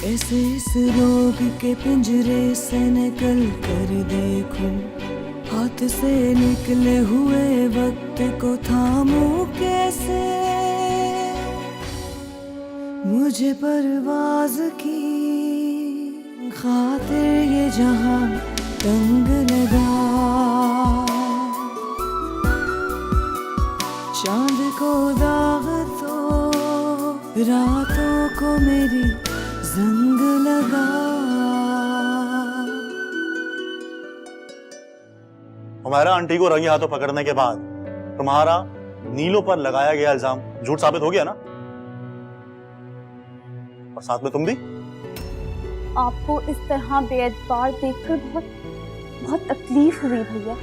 कैसे इस रोग के पिंजरे से निकल कर देखूं, हाथ से निकले हुए वक्त को थामूं कैसे। मुझे परवाज की खातिर ये जहां तंग लगा, चांद को दाग तो रातों को मेरी जंग लगा। हमारा आंटी को रंगे हाथों पकड़ने के बाद तुम्हारा नीलो पर लगाया गया इल्जाम झूठ साबित हो गया ना, और साथ में तुम भी। आपको इस तरह बेएतबार देखकर बहुत तकलीफ हुई भैया।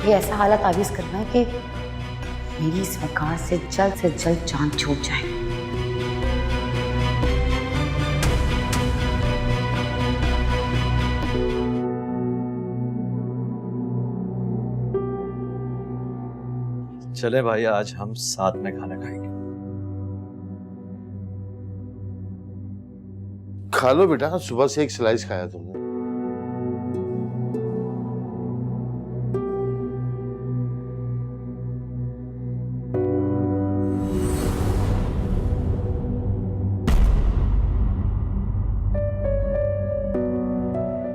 ये ऐसा हालत तावीज़ करना है कि मेरी इस मकान से जल्द जान छूट जाए। चले भाई, आज हम साथ में खाना खाएंगे। खा लो बेटा, सुबह से एक स्लाइस खाया तुमने।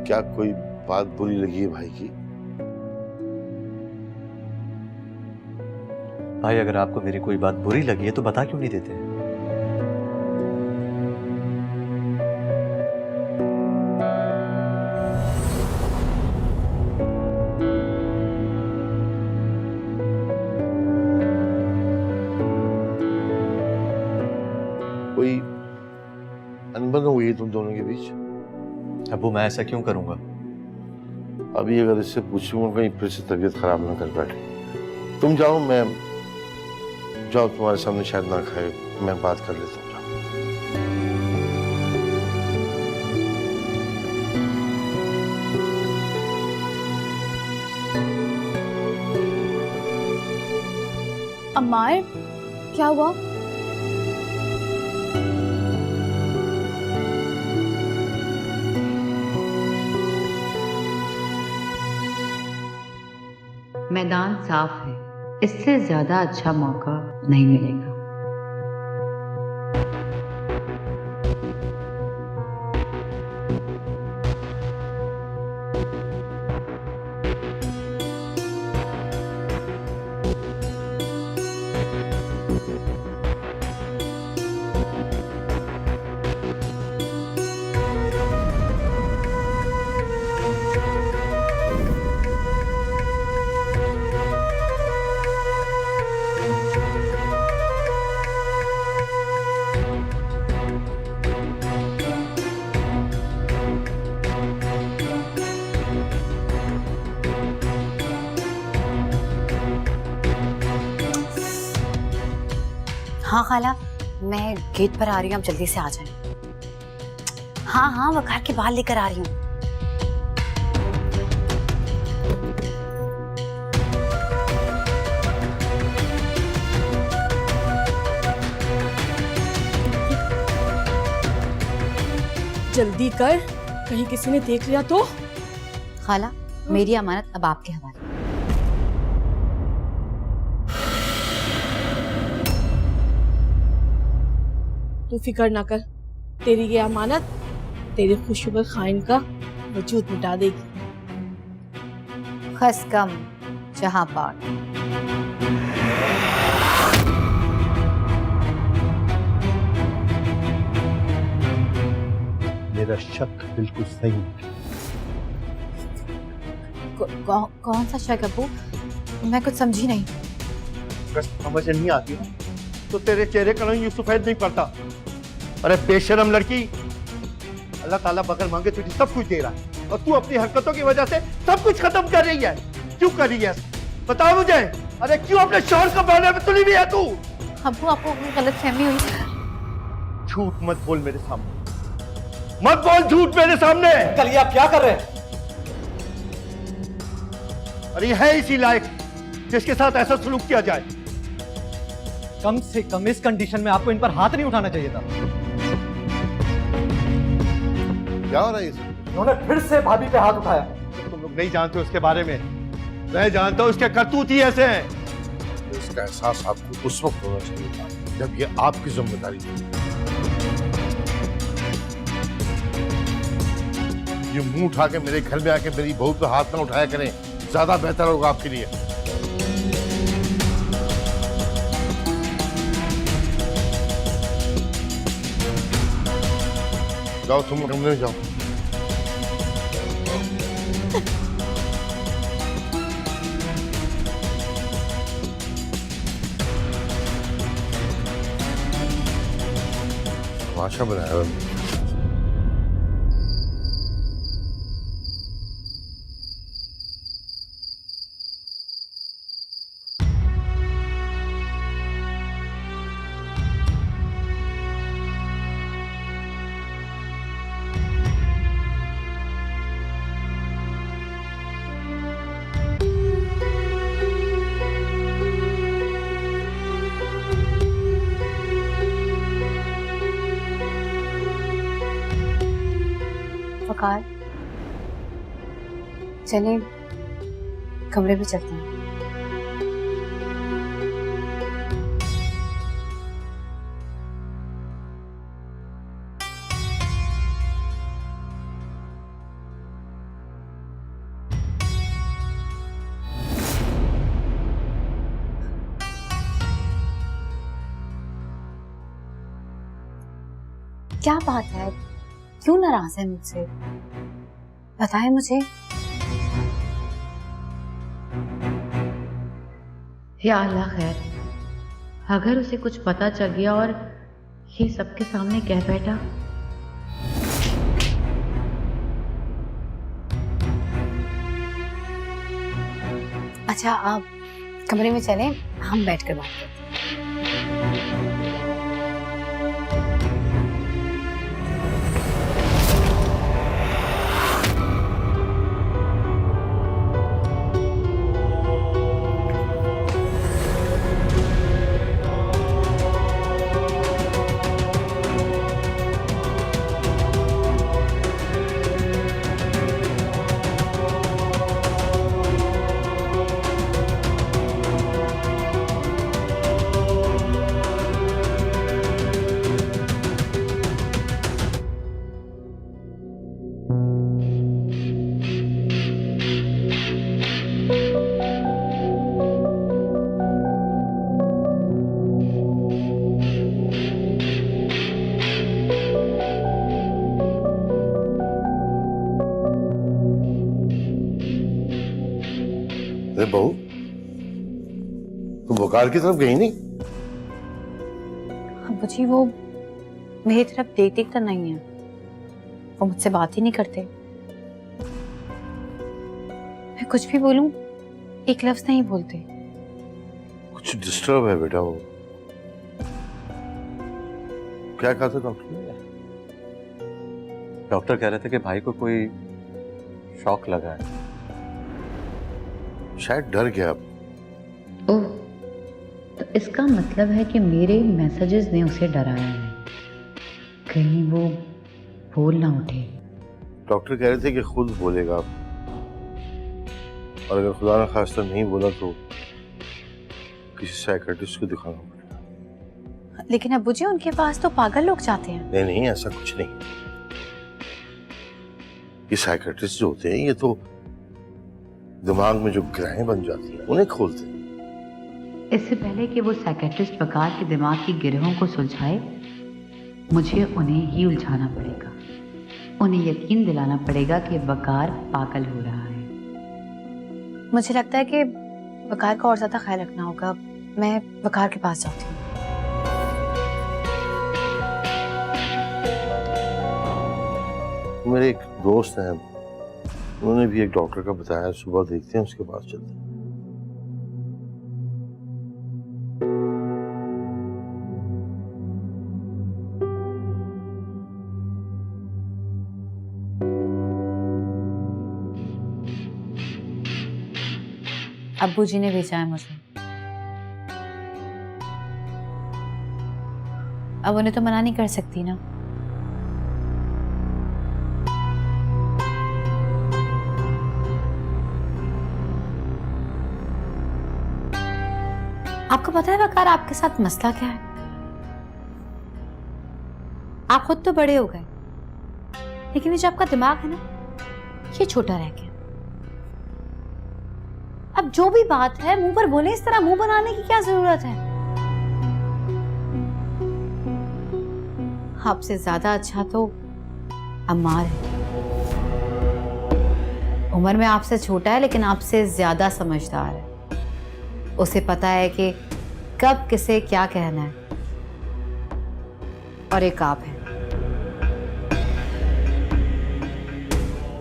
क्या कोई बात बुरी लगी है भाई की? भाई अगर आपको मेरी कोई बात बुरी लगी है तो बता क्यों नहीं देते? कोई अनबन हुई है तुम दोनों के बीच? अब्बू मैं ऐसा क्यों करूंगा? अभी अगर इससे पूछूंगा कहीं फिर से तबीयत खराब ना कर बैठे। तुम जाओ, मैं जाओ, तुम्हारे सामने शायद ना खाए, मैं बात कर लेता हूँ। अम्मार, क्या हुआ? मैदान साफ है, इससे ज्यादा अच्छा मौका नहीं मिलेगा। हाँ खाला, मैं गेट पर आ रही हूँ, आप जल्दी से आ जाएं। हाँ, वो घर के बाहर लेकर आ रही हूँ। जल्दी कर, कहीं किसी ने देख लिया तो। खाला, मेरी अमानत अब आपके हवाले। तू फिक्र ना कर, तेरी ये अमानत तेरे खुशखबर खाइन का वजूद मिटा देगी। खस कम जहां पार। मेरा शक बिल्कुल सही। कौन सा शक अब्बू? मैं कुछ समझी नहीं। समझ नहीं आती ना तो तेरे चेहरे का रंग यूं सफेद नहीं पड़ता। अरे बेशरम लड़की, अल्लाह ताला बगैर मांगे तुझे सब कुछ दे रहा है और तू अपनी हरकतों की वजह से सब कुछ खत्म कर रही है। क्यों कर रही है बताओ मुझे। अरे क्यों अपने शौहर को बांधने में तुली हुई है तू? अब्बू आपको गलतफहमी हुई। झूठ मत बोल मेरे सामने, मत बोल झूठ मेरे सामने। कल आप क्या कर रहे हैं? और ये है इसी लायक जिसके साथ ऐसा सलूक किया जाए। कम से कम इस कंडीशन में आपको इन पर हाथ नहीं उठाना चाहिए था। क्या हो रहा है ये? उन्होंने फिर से भाभी पे हाथ उठाया। तुम लोग नहीं जानते उसके बारे में, मैं जानता हूं उसके करतूत ही ऐसे हैं। इसका एहसास आपको उस वक्त होना चाहिए था जब ये आपकी जिम्मेदारी थी। ये मुंह उठा के मेरे घर में आके मेरी बहू पे हाथ ना उठाया करें, ज्यादा बेहतर होगा आपके लिए। जाओ तुम कमरे में जाओ। तमाशा बनाया हुआ है। वकार, चले कमरे में चलते हैं। क्या बात है, क्यों नाराज है मुझसे? बताएं मुझे। या अल्लाह खैर, अगर उसे कुछ पता चल गया और ये सबके सामने कह बैठा। अच्छा, आप कमरे में चलें, हम बैठकर बात करते हैं। अरे बहू, तुम वकार की तरफ गई नहीं? अब जी वो मेरी तरफ देखते तो नहीं है, वो मुझसे बात ही नहीं करते। मैं कुछ भी बोलूं, एक लफ्ज नहीं बोलते। कुछ डिस्टर्ब है बेटा। वो क्या कहा था डॉक्टर ने? डॉक्टर कह रहे थे कि भाई को कोई शॉक लगा है। शायद डर गया। ओह, तो इसका मतलब है कि मेरे मैसेजेस ने उसे डराया है, कहीं वो बोल ना उठे। डॉक्टर कह रहे थे कि खुद बोलेगा, और अगर खुदा न खास्ता नहीं बोला तो किसी साइकियाट्रिस्ट को दिखाना पड़ेगा। लेकिन अब्बू जी, उनके पास तो पागल लोग जाते हैं। नहीं नहीं, ऐसा कुछ नहीं। ये साइकियाट्रिस्ट जो होते हैं, ये तो दिमाग में जो ग्रहें बन जाती हैं उन्हें खोलते हैं। इससे पहले कि वो साइकियाट्रिस्ट वकार के दिमाग की गिरहों को सुलझाए, मुझे उन्हें ही उलझाना पड़ेगा। उन्हें यकीन दिलाना पड़ेगा कि वकार पागल हो रहा है। मुझे लगता है कि वकार का और ज्यादा ख्याल रखना होगा। मैं वकार के पास जाती हूँ। मेरे एक दोस्त हैं, उन्होंने भी एक डॉक्टर का बताया, सुबह देखते हैं उसके पास चलते हैं। अब्बू जी ने भेजा है मुझे। अब उन्हें तो मना नहीं कर सकती ना। आपको पता है वकार आपके साथ मसला क्या है? आप खुद तो बड़े हो गए, लेकिन ये जो आपका दिमाग है ना, ये छोटा रह गया। अब जो भी बात है मुंह पर बोले, इस तरह मुंह बनाने की क्या जरूरत है? आपसे ज्यादा अच्छा तो अम्मार है। उम्र में आपसे छोटा है, लेकिन आपसे ज्यादा समझदार है। उसे पता है कि कब किसे क्या कहना है। और एक आप है,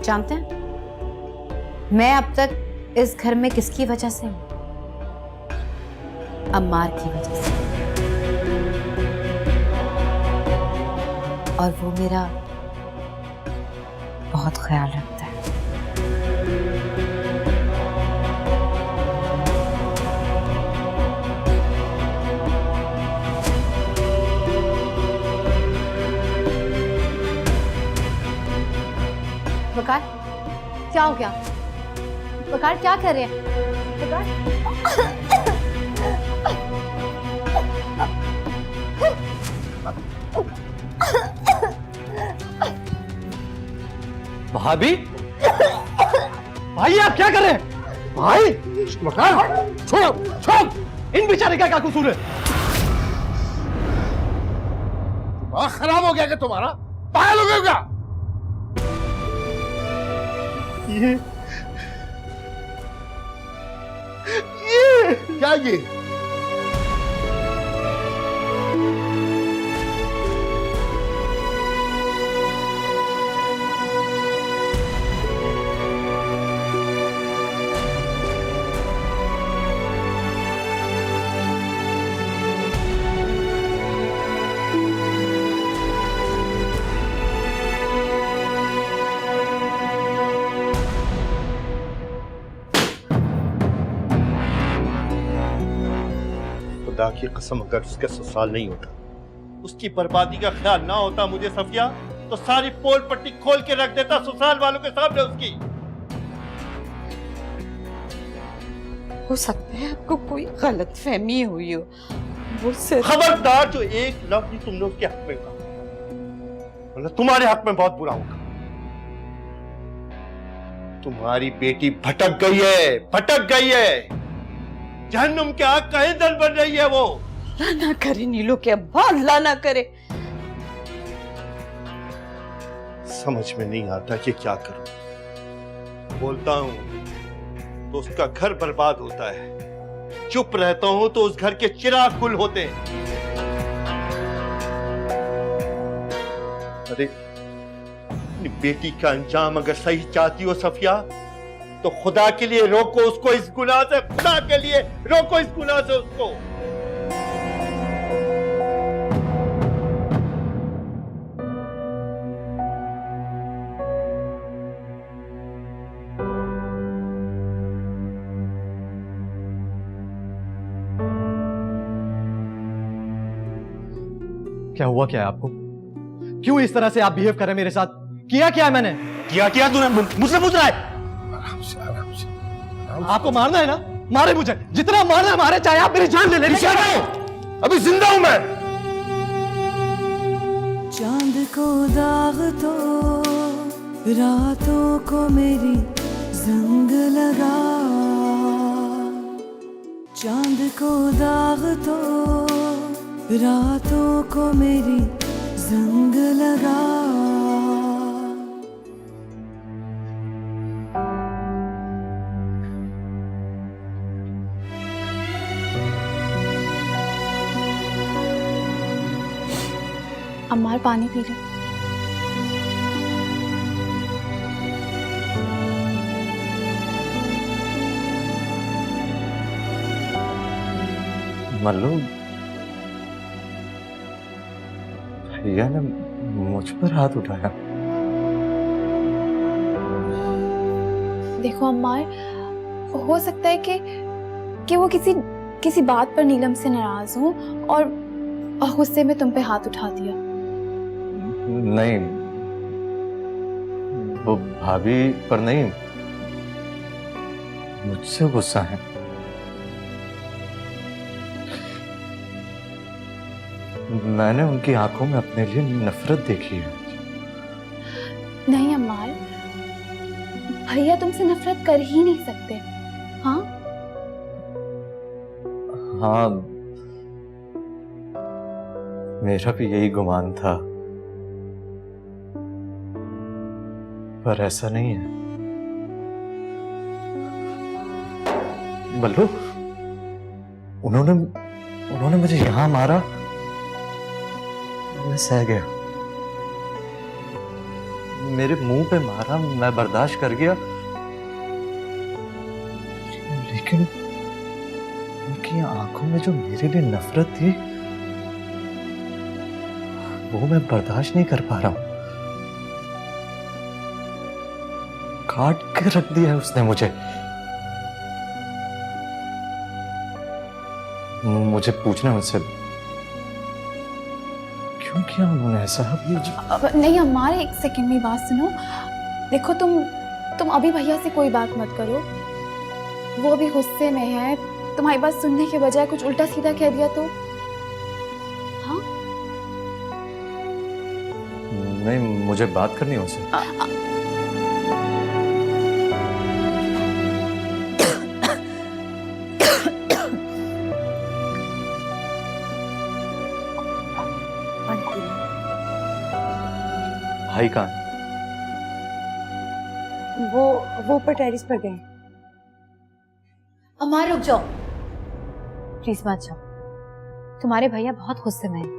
जानते हैं मैं अब तक इस घर में किसकी वजह से हूं? अम्मार की वजह से। और वो मेरा बहुत ख्याल रखता है। वकार, क्या हो गया? वकार क्या कर रहे हैं? भाभी, भाई आप क्या कर रहे हैं? भाई छोड़ो छोड़ो, इन बेचारे का क्या कसूर है? दिमाग खराब हो गया क्या तुम्हारा? पागल हो गए क्या? ये क्या ये? खुदा की कसम, अगर उसका ससुराल नहीं होता, उसकी बर्बादी का ख्याल ना होता मुझे सफिया, तो सारी पोल पट्टी खोल के रख देता ससुराल वालों के सामने उसकी। हो सकता है आपको कोई गलत फहमी हुई हो। वो सिर्फ खबरदार, जो एक लफ्ज भी तुमने उसके हक में कहा, मतलब तुम्हारे हक में बहुत बुरा होगा। तुम्हारी बेटी भटक गई है, भटक गई है। जहन्नुम के आग का ईंधन बन रही है वो। अल्लाह ना करे नीलो के अब्बा, अल्लाह ना करे। समझ में नहीं आता कि क्या करूं। बोलता हूं तो उसका घर बर्बाद होता है, चुप रहता हूं तो उस घर के चिराग गुल होते हैं। अरे अपनी बेटी का अंजाम अगर सही चाहती हो सफिया, तो खुदा के लिए रोको उसको इस गुनाह से, खुदा के लिए रोको इस गुनाह से उसको। क्या हुआ क्या है आपको? क्यों इस तरह से आप बिहेव कर रहे हैं मेरे साथ? किया क्या है मैंने? क्या तूने मुझसे पूछ रहा है? आपको मारना है ना, मारे मुझे, जितना मारना है मारे, चाहे आप मेरी जान ले लें। अभी जिंदा हूं मैं। चांद को दाग तो रातों को मेरी जंग लगा, चांद को दाग तो रातों को मेरी जंग लगा। अम्मार पानी पी लो। मल्लू, भैया ने मुझ पर हाथ उठाया। देखो अम्मार, हो सकता है कि कि वो किसी बात पर नीलम से नाराज हो और गुस्से में तुम पे हाथ उठा दिया। नहीं, वो भाभी पर नहीं, मुझसे गुस्सा है। मैंने उनकी आंखों में अपने लिए नफरत देखी है। नहीं अम्मार, भैया तुमसे नफरत कर ही नहीं सकते। हाँ हाँ, मेरा भी यही गुमान था, पर ऐसा नहीं है। बल्लू, उन्होंने मुझे यहां मारा, मैं सह गया। मेरे मुंह पे मारा, मैं बर्दाश्त कर गया, लेकिन उनकी आंखों में जो मेरे लिए नफरत थी वो मैं बर्दाश्त नहीं कर पा रहा हूं। काट के रख दिया है उसने मुझे। मुझे पूछना उनसे, क्यों किया उन्होंने ऐसा? अब नहीं अम्मार, एक सेकंड में बात सुनो। देखो तुम अभी भैया से कोई बात मत करो, वो अभी गुस्से में है। तुम्हारी बात सुनने के बजाय कुछ उल्टा सीधा कह दिया तो? हाँ नहीं, मुझे बात करनी है उनसे। भाई कहाँ? वो ऊपर टेरिस पर गए। अम्मा रुक जाओ, प्लीज मत जाओ, तुम्हारे भैया बहुत गुस्से में हैं।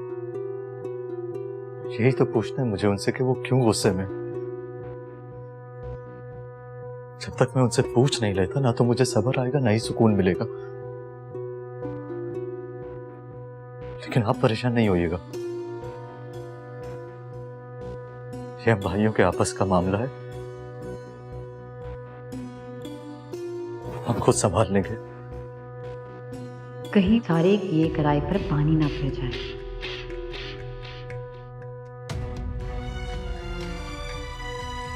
यही तो पूछना है मुझे उनसे कि वो क्यों गुस्से में। जब तक मैं उनसे पूछ नहीं लेता ना तो मुझे सब्र आएगा ना ही सुकून मिलेगा। लेकिन आप परेशान नहीं होइएगा, ये हम भाइयों के आपस का मामला है, हम खुद संभाल लेंगे। कहीं सारे किए कराए पर पानी ना फिर जाए।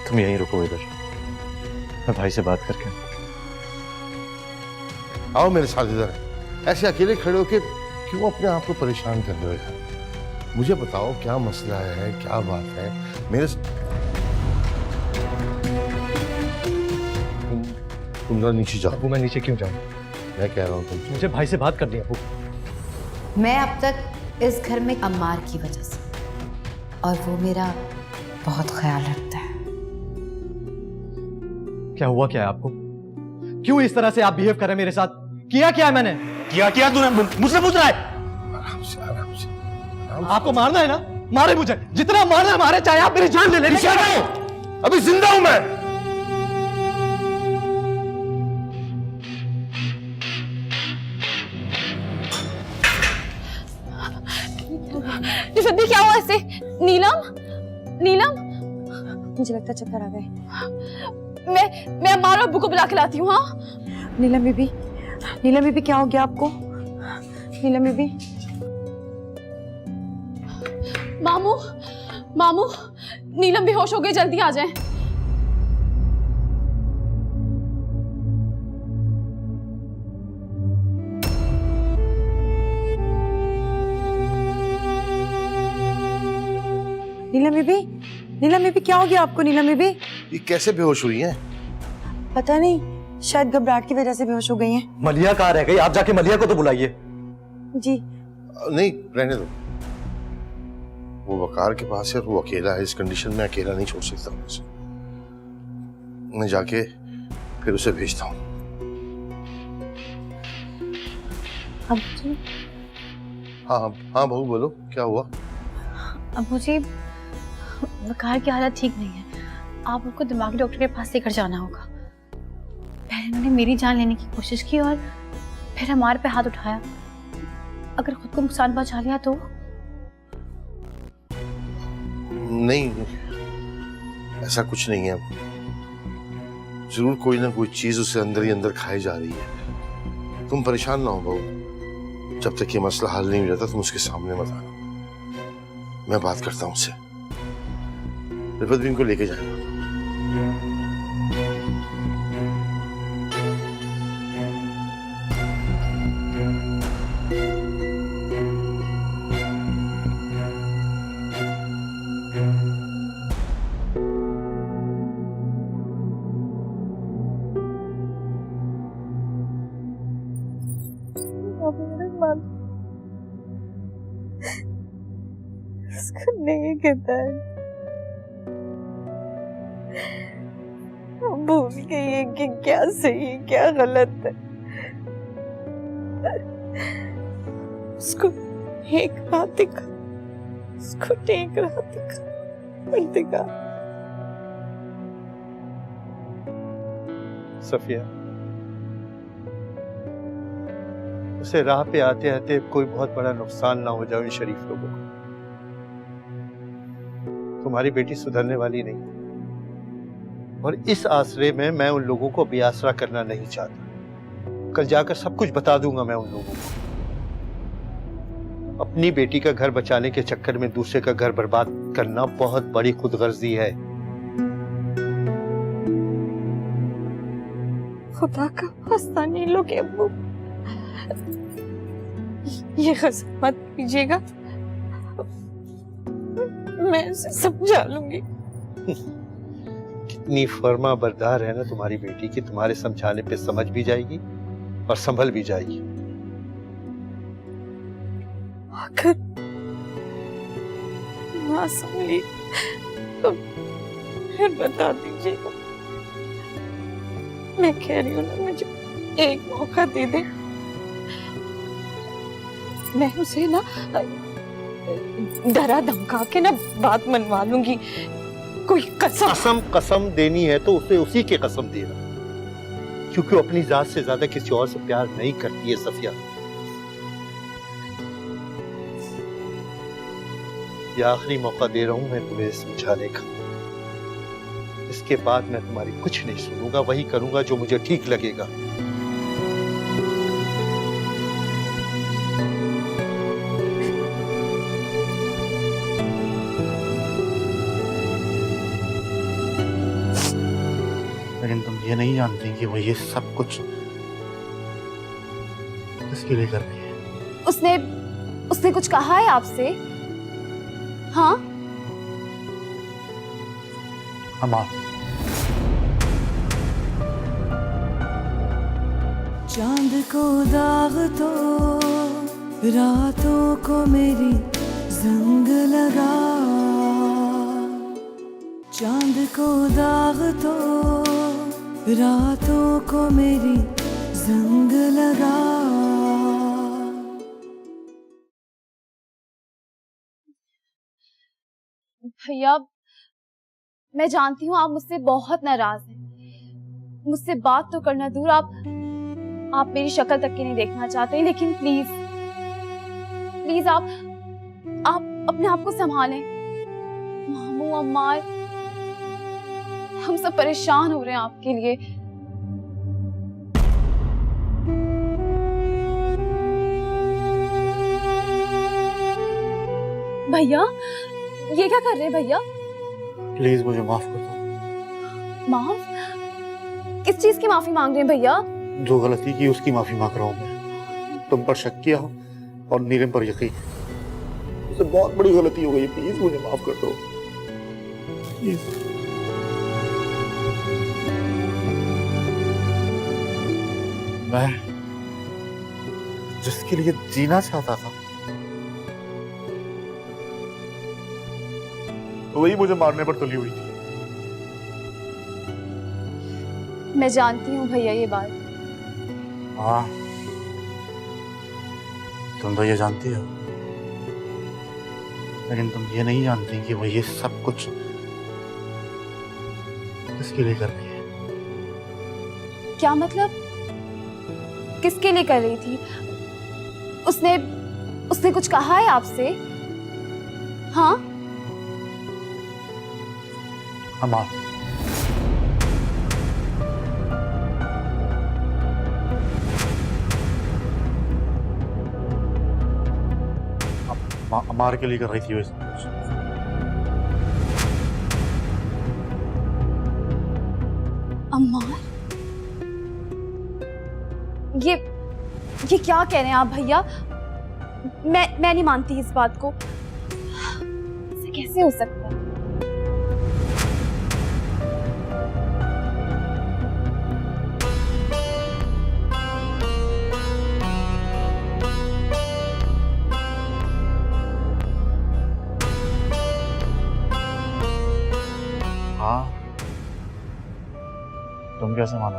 तुम यहीं रुको इधर, मैं भाई से बात करके। आओ मेरे साथ इधर। ऐसे अकेले खड़े होके क्यों अपने आप को परेशान कर रहे हो यार? मुझे बताओ क्या मसला है, क्या बात है? मेरे तुम जरा नीचे जाओ। अबू मैं नीचे क्यों जाऊं? मैं कह रहा हूँ तुमसे, मुझे भाई से बात करनी है अबू। मैं अब तक इस घर में अम्मार की वजह से, और वो मेरा बहुत ख्याल रखता है। क्या हुआ क्या है आपको? क्यों इस तरह से आप बिहेव कर रहे हैं मेरे साथ? किया क्या है मैंने? क्या तूने मुझसे पूछ रहा है? आराम से आराम से। आपको मारना है ना, मारे मुझे, जितना मारना है मारे, चाहे आप मेरी जान ले लें। अभी जिंदा हूं मैं। निफद्दी क्या हुआ ऐसे? नीलम मुझे लगता है चक्कर आ गए। मैं अम्मार और अब्बू को बुला के लाती हूँ। हाँ नीलम बीबी क्या हो गया आपको? नीलम बीबी, मामू नीलम बेहोश हो गई, जल्दी आ जाएं। नीलम बीबी क्या हो गया आपको? नीलम बीबी ये कैसे बेहोश हुई हैं? पता नहीं, शायद घबराहट की वजह से बेहोश हो गई हैं। मलिया कहाँ रह गई? आप जाके मलिया को तो बुलाइए। जी नहीं रहने दो, वो वकार के पास है, वो अकेला है, इस कंडीशन में अकेला नहीं छोड़ सकता हूँ उसे। मैं जाके फिर उसे भेजता हूँ। हाँ बहू बोलो, क्या हुआ? अब्बू जी, वकार की हालत ठीक नहीं है, आप उनको दिमागी डॉक्टर के पास लेकर जाना होगा। पहले उन्होंने मेरी जान लेने की कोशिश की और फिर हमारे पे हाथ उठाया। अगर खुद को नुकसान पहुंचा लिया तो? नहीं, ऐसा कुछ नहीं है। जरूर कोई ना कोई चीज उसे अंदर ही अंदर खाई जा रही है। तुम परेशान ना हो बहू, जब तक ये मसला हल नहीं हो जाता तुम उसके सामने मत आना। मैं बात करता हूँ उससे, रिफत भी इनको लेके जाएगा। इसको नहीं कहता है, भूल गई कि क्या सही है क्या गलत है। उसको एक राह दिखा, उसको एक राह दिखा। सफिया, उसे राह पे आते आते कोई बहुत बड़ा नुकसान ना हो जाए इन शरीफ लोगों को। तुम्हारी बेटी सुधरने वाली नहीं, और इस आसरे में मैं उन लोगों को बेआसरा करना नहीं चाहता। कल जाकर सब कुछ बता दूंगा मैं उन लोगों को। अपनी बेटी का घर बचाने के चक्कर में दूसरे का घर बर्बाद करना बहुत बड़ी खुदगर्जी है। खुदा का वास्ता नहीं लो के अब्बू, ये गजब मत कीजिएगा, मैं उसे समझा लूंगी। कितनी फर्मा बरदार है ना तुम्हारी बेटी की, तुम्हारे समझाने पे समझ भी जाएगी और संभल भी जाएगी। अगर ना संभली तो फिर बता दीजिएगा। मैं कह रही हूँ ना, मुझे एक मौका दे दे, मैं उसे ना डरा धमका के ना बात मनवा लूंगी। कोई कसम देनी है तो उसे उसी की कसम देना, क्योंकि वो अपनी जात से ज्यादा किसी और से प्यार नहीं करती है सफिया। यह आखिरी मौका दे रहा हूं मैं तुम्हें समझाने का। इसके बाद मैं तुम्हारी कुछ नहीं सुनूंगा, वही करूंगा जो मुझे ठीक लगेगा। लेकिन तुम ये नहीं जानती कि वो ये सब कुछ किसके लिए कर रही है। उसने कुछ कहा है आपसे? हाँ? अमार, चांद को दाग तो रातों को मेरी जंग लगा, चांद को दाग तो रातों को मेरी जंग लगा। भैया, मैं जानती हूँ आप मुझसे बहुत नाराज हैं। मुझसे बात तो करना दूर, आप मेरी शक्ल तक की नहीं देखना चाहते, लेकिन प्लीज प्लीज आप अपने आप को संभालें। मामू, अम्मार, हम सब परेशान हो रहे हैं आपके लिए। भैया, ये क्या कर रहे हैं भैया? प्लीज मुझे माफ कर दो। माफ? किस चीज की माफी मांग रहे हैं भैया? जो गलती की उसकी माफी मांग रहा हूँ मैं। तुम पर शक किया और नीलम पर यकीन, मुझसे बहुत बड़ी गलती हो गई। प्लीज मुझे माफ कर दो, प्लीज। मैं जिसके लिए जीना चाहता था वही मुझे मारने पर तुली हुई थी। मैं जानती हूँ भैया ये बात। हाँ, तुम तो ये जानती हो, लेकिन तुम ये नहीं जानती कि वो ये सब कुछ किसके लिए कर रही है। क्या मतलब? किसके लिए कर रही थी? उसने कुछ कहा है आपसे? हाँ? अमार, अमार के लिए कर रही थी वो ये सब कुछ। अम्मार, ये क्या कह रहे हैं आप भैया? मैं नहीं मानती इस बात को। ऐसे कैसे हो सकता है? हाँ, तुम कैसे मानो?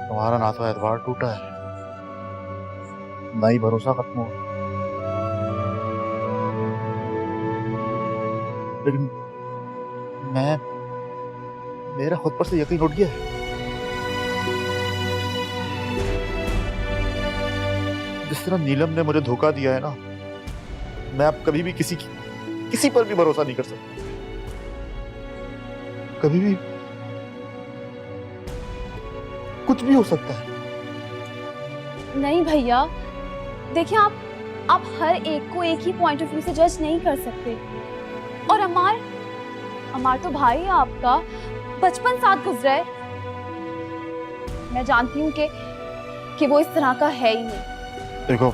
तुम्हारा ना तो एतबार टूटा है, ना ही भरोसा खत्म हुआ। लेकिन मेरा खुद पर से यकीन उठ गया है। जिस तरह नीलम ने मुझे धोखा दिया है ना, मैं अब कभी भी किसी पर भी भरोसा नहीं कर सकता। कभी भी कुछ भी हो सकता है। नहीं भैया, देखिए आप हर एक को एक ही पॉइंट ऑफ व्यू से जज नहीं कर सकते। और अमार तो भाई है आपका, बचपन साथ गुजरा है। मैं जानती हूँ कि वो इस तरह का है ही नहीं। देखो,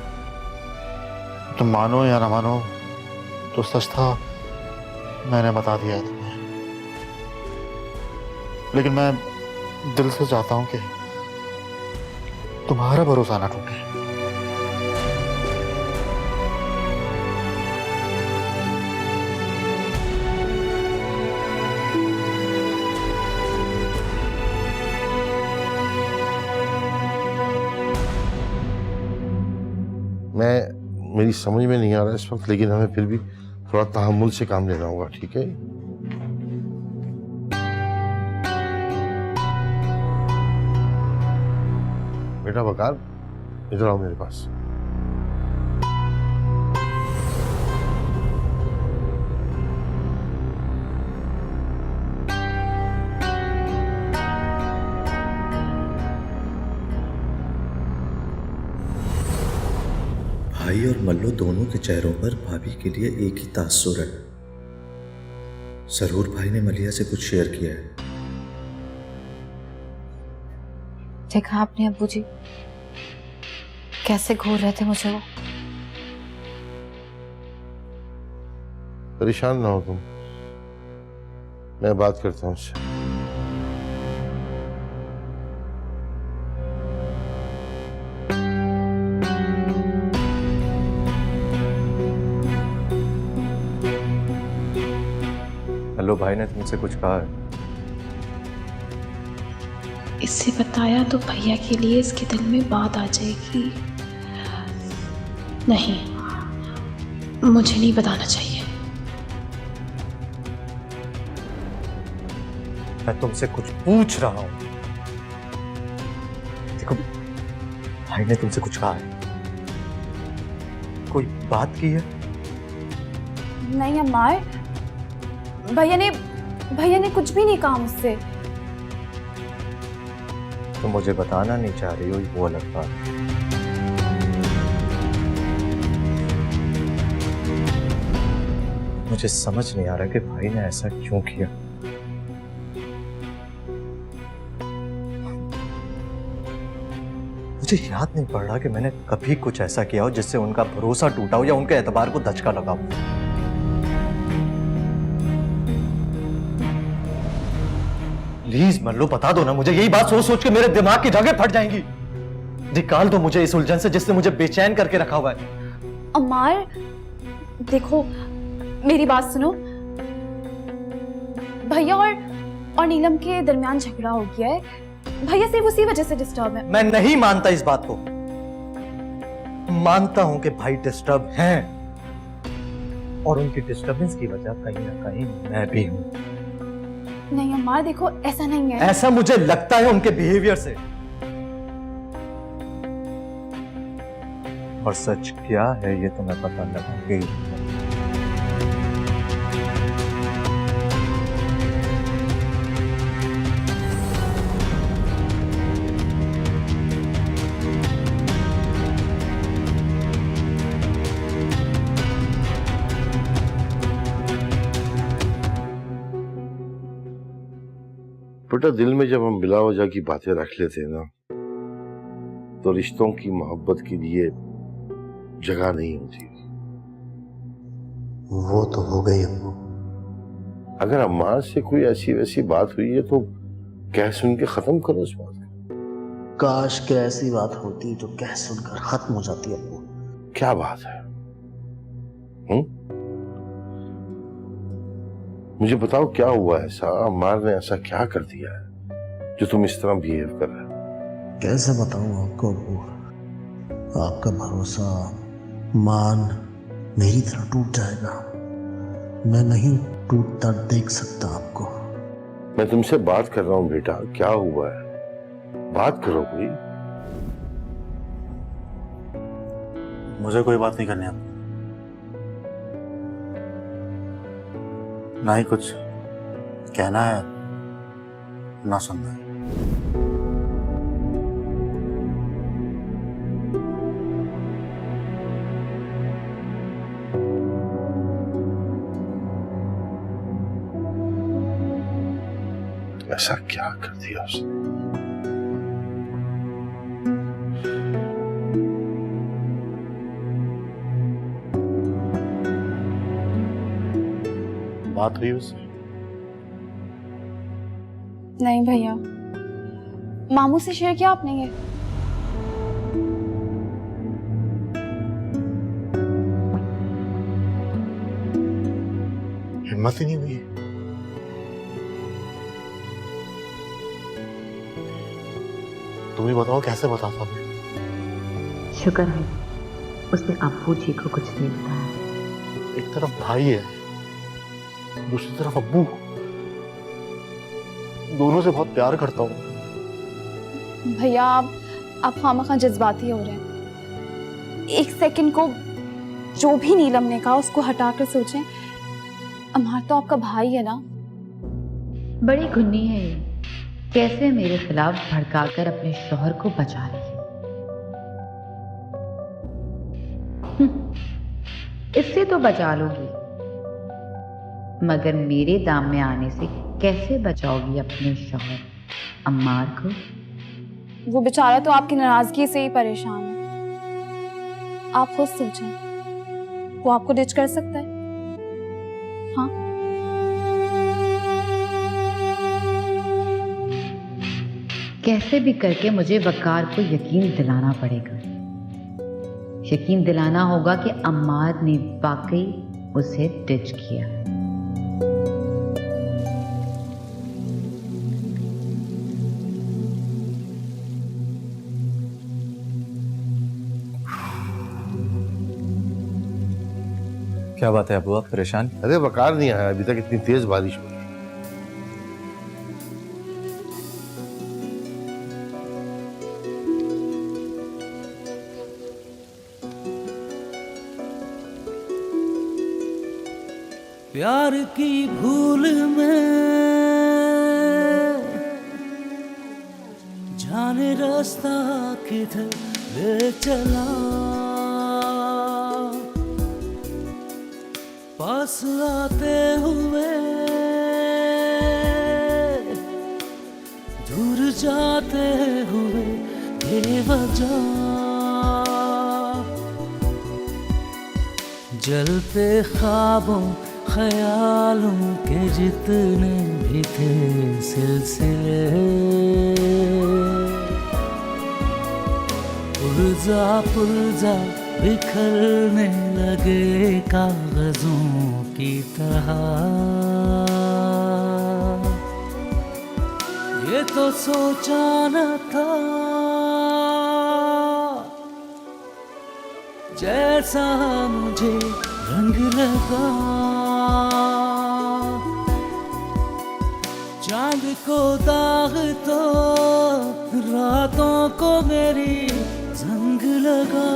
तुम मानो या ना मानो, तो सच था, मैंने बता दिया है तुम्हें। लेकिन मैं दिल से चाहता हूं कि तुम्हारा भरोसा ना टूटे। मेरी समझ में नहीं आ रहा इस वक्त, लेकिन हमें फिर भी थोड़ा तहम्मुल से काम लेना होगा, ठीक है? बेटा वकार, इधर आओ मेरे पास। भाई और मल्लो दोनों के चेहरों पर भाभी के लिए एक ही तासुर है। जरूर भाई ने मलिया से कुछ शेयर किया है। देखा आपने अब्बू जी कैसे घूर रहे थे मुझे वो। परेशान ना हो तुम, मैं बात करता हूँ उससे। हेलो, भाई ने तुमसे कुछ कहा है? इससे बताया तो भैया के लिए इसके दिल में बात आ जाएगी। नहीं, मुझे नहीं बताना चाहिए। मैं तुमसे कुछ पूछ रहा हूं। देखो, भाई ने तुमसे कुछ कहा है? कोई बात की है? नहीं अम्मार, भैया ने कुछ भी नहीं कहा मुझसे। तुम मुझे बताना नहीं चाह रही हो, वो अलग बात। मुझे समझ नहीं आ रहा कि भाई ने ऐसा क्यों किया। मुझे याद नहीं पड़ रहा कि मैंने कभी कुछ ऐसा किया हो जिससे उनका भरोसा टूटा हो या उनके एतबार को धचका लगा हो। प्लीज मल्लू, बता दो ना मुझे। यही बात सोच सोच के मेरे दिमाग की जगह फट जाएंगी। निकाल दो मुझे इस उलझन से जिसने मुझे बेचैन करके रखा हुआ है। अम्मार देखो, मेरी बात सुनो। भैया और नीलम के दरमियान झगड़ा हो गया है। भैया सिर्फ उसी वजह से डिस्टर्ब है। मैं नहीं मानता इस बात को। मानता हूं कि भाई डिस्टर्ब हैं, और उनकी डिस्टर्बेंस की वजह कहीं ना कहीं मैं भी हूं। नहीं अम्मार देखो, ऐसा नहीं है। ऐसा मुझे लगता है उनके बिहेवियर से। और सच क्या है ये तो मैं पता लगाऊंगी। बेटा दिल में जब हम बिला वजह की बातें रख लेते हैं ना, तो रिश्तों की मोहब्बत के लिए जगह नहीं होती। वो तो हो गई अम्मू। अगर अम्मा से कोई ऐसी वैसी बात हुई है तो कह सुन के खत्म करो इस बात को। काश के ऐसी बात होती जो कह सुनकर खत्म हो जाती अम्मू। क्या बात है? मुझे बताओ क्या हुआ ऐसा? अम्मार ने ऐसा क्या कर दिया है जो तुम इस तरह बिहेव कर रहे हो? कैसे बताऊं आपको अम्मू? आपका भरोसा, मान मेरी तरह टूट जाएगा। मैं नहीं टूटता देख सकता आपको। मैं तुमसे बात कर रहा हूं बेटा, क्या हुआ है? बात करो कोई। मुझे कोई बात नहीं करनी है, ना ही कुछ कहना है ना सुनना है। ऐसा क्या कर दिया उसने? बात हुई उससे? नहीं भैया, मामू से शेयर किया आपने ये? हिम्मत ही नहीं हुई। तुम ही बताओ कैसे बताता मैं? शुक्र है उसने अब्बू जी को कुछ नहीं बताया। एक तरफ भाई है, दूसरी तरफ अब्बू। दोनों से बहुत प्यार करता हूँ। भैया आप खामखा जज्बाती हो रहे हैं। एक सेकंड को जो भी नीलम ने कहा उसको हटाकर सोचें। अमर तो आपका भाई है ना। बड़ी घुन्नी है ये, कैसे मेरे खिलाफ भड़काकर अपने शौहर को बचा रही है। इससे तो बचा लोगी, मगर मेरे दाम में आने से कैसे बचाओगी अपने शौहर अम्मार को? वो बेचारा तो आपकी नाराजगी से ही परेशान है। आप खुद सोचें, वो आपको डिच कर सकता है? हाँ, कैसे भी करके मुझे वकार को यकीन दिलाना पड़ेगा। यकीन दिलाना होगा कि अम्मार ने वाकई उसे डिच किया। क्या बात है अबू, आप परेशान? अरे वकार नहीं आया अभी तक, इतनी तेज बारिश हो रही। प्यार की भूल में जाने रास्ता किधर ले चला, पास आते हुए दूर जाते हुए बेवजह, जलते ख्वाबों ख्यालों के जितने भी थे सिलसिले, पुर्जा पुर्जा बिखरने लगे कागजों की तरह। ये तो सोचा न था जैसा मुझे रंग लगा, चांद को दाग तो रातों को मेरी जंग लगा।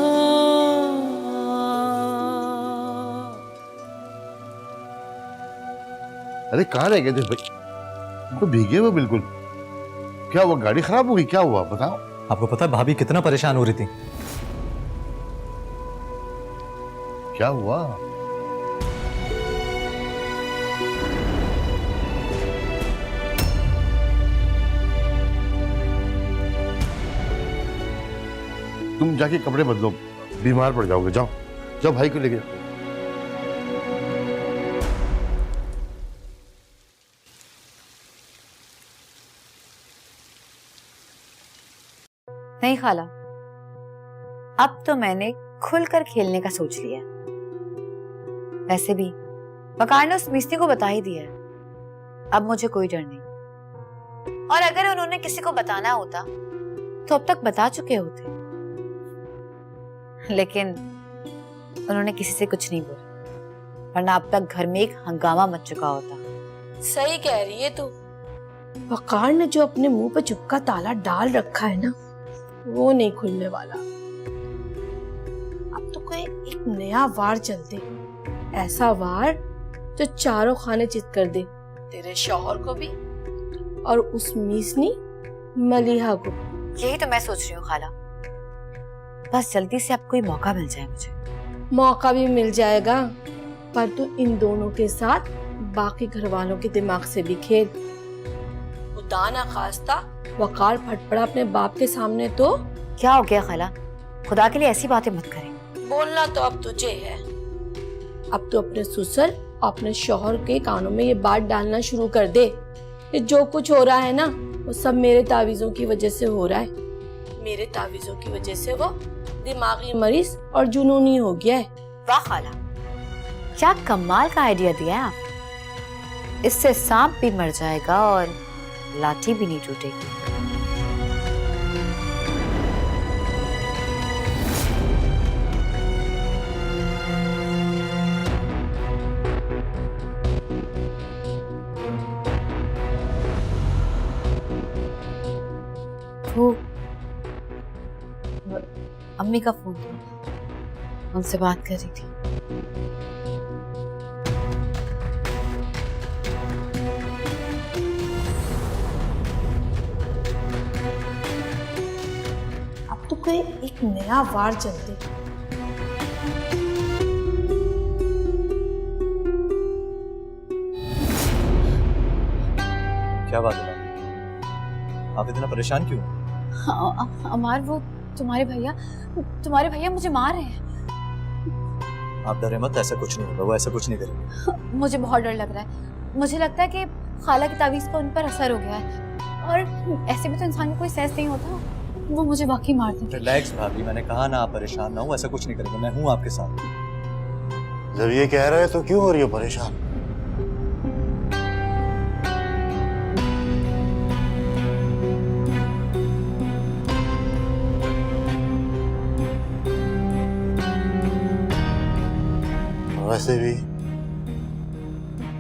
अरे कहाँ रह गए थे भाई? तो भीगे हुए बिल्कुल। क्या हुआ, गाड़ी खराब हो गई? क्या हुआ बताओ। आपको पता है भाभी कितना परेशान हो रही थी? क्या हुआ? तुम जाके कपड़े बदलो, बीमार पड़ जाओगे। जाओ जाओ, भाई को लेके जाओ। नहीं खाला, अब तो मैंने खुलकर खेलने का सोच लिया। वैसे भी वकार ने उस मिस्त्री को बता ही दिया है, अब मुझे कोई डर नहीं। और अगर उन्होंने किसी को बताना होता तो अब तक बता चुके होते, लेकिन उन्होंने किसी से कुछ नहीं बोला, वरना अब तक घर में एक हंगामा मच चुका होता। सही कह रही है तू। वकार ने जो अपने मुंह पे चुपका ताला डाल रखा है ना, वो नहीं खुलने वाला। अब तो कोई एक नया वार चलते, ऐसा वार जो चारों खाने चित कर दे, तेरे शौहर को भी और उस मीसनी मलिहा को। यही तो मैं सोच रही हूँ खाला, बस जल्दी से अब कोई मौका मिल जाए मुझे। मौका भी मिल जाएगा, पर तू इन दोनों के साथ बाकी घर वालों के दिमाग से भी खेल। खुदा ना खास्ता वकार फटपड़ा अपने बाप के सामने तो। क्या हो गया खाला, खुदा के लिए ऐसी बातें मत करें। बोलना तो अब तुझे है। अब तो अपने ससुर अपने शौहर के कानों में ये बात डालना शुरू कर दे कि जो कुछ हो रहा है ना, वो सब मेरे तावीज़ों की वजह से हो रहा है। मेरे तावीज़ों की वजह से वो दिमागी मरीज और जुनूनी हो गया है। वाह खाला, क्या कमाल का आइडिया दिया है आप। इससे सांप भी मर जाएगा और लाठी भी नहीं टूटेगी। वो अम्मी का फोन था, उनसे बात कर रही थी। अब तो कोई एक नया वार चलते। क्या बात है, आप इतना परेशान क्यों? अमार, वो तुम्हारे भैया मुझे मार रहे हैं। आप डरे मत, ऐसा कुछ नहीं होगा, वो ऐसा कुछ नहीं करेंगे। मुझे बहुत डर लग रहा है। मुझे लगता है कि खाला की तावीज़ का उन पर असर हो गया है, और ऐसे भी तो इंसान को कोई सेंस नहीं होता, वो मुझे वाकई मार देंगे। रिलैक्स भाभी, मैंने कहा ना आप परेशान ना हो, ऐसा कुछ नहीं करेंगे, मैं हूँ आपके साथ। जब ये कह रहे हो तो क्यों हो रही हो परेशान? वैसे भी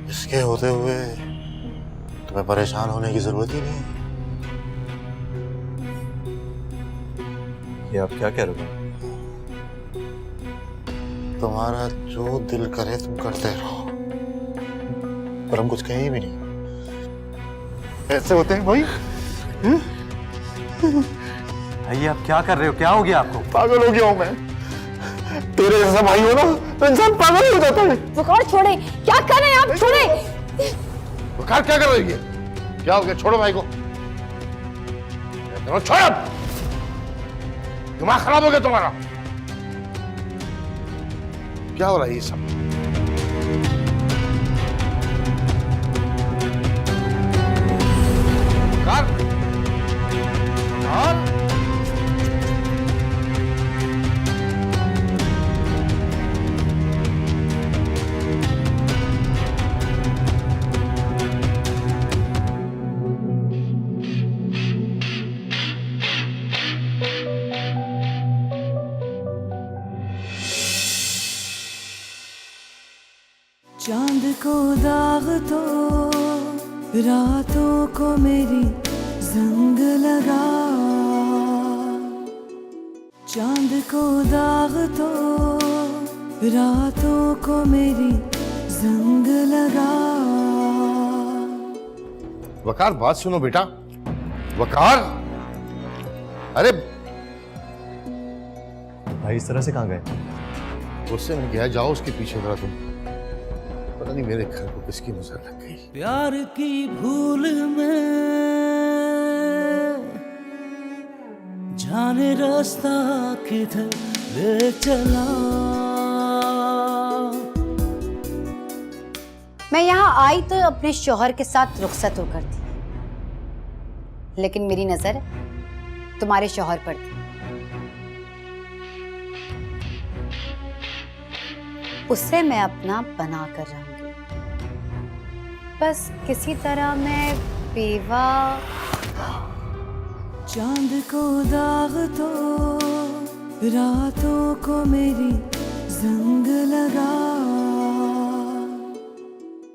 इसके होते हुए तुम्हें परेशान होने की जरूरत ही नहीं है। ये आप क्या कह रहे हो? तुम्हारा जो दिल करे तुम करते रहो, पर हम कुछ कहीं भी नहीं। ऐसे होते हैं भाई? भाई आप क्या कर रहे हो? क्या हो गया आपको? पागल हो गया हूं मैं। तेरे जैसा भाई हो ना तो इंसान पागल हो जाता है। वकार छोड़े, क्या कर रहे हैं आप? छोड़े। वकार क्या कर रही है? क्या हो गया? छोड़ो भाई को। छोड़ो, दिमाग खराब हो गया तुम्हारा। क्या हो रहा है ये सब? वकार, चांद को दाग तो रातों को मेरी जंग लगा, चांद को दाग तो रातों को मेरी जंग लगा। वकार बात सुनो बेटा। वकार, अरे भाई इस तरह से कहाँ गए? गुस्से में गया, जाओ उसके पीछे जरा तुम। पता नहीं मेरे घर को किसकी नजर लग गई। प्यार की भूल में जाने रास्ता किधर ले चला। मैं यहाँ आई तो अपने शौहर के साथ रुखसत होकर थी, लेकिन मेरी नजर तुम्हारे शौहर पर थी। उसे मैं अपना बना कर रहूंगी। बस किसी तरह मैं बेवा। चांद को दाग तो रातों को मेरी जंग लगा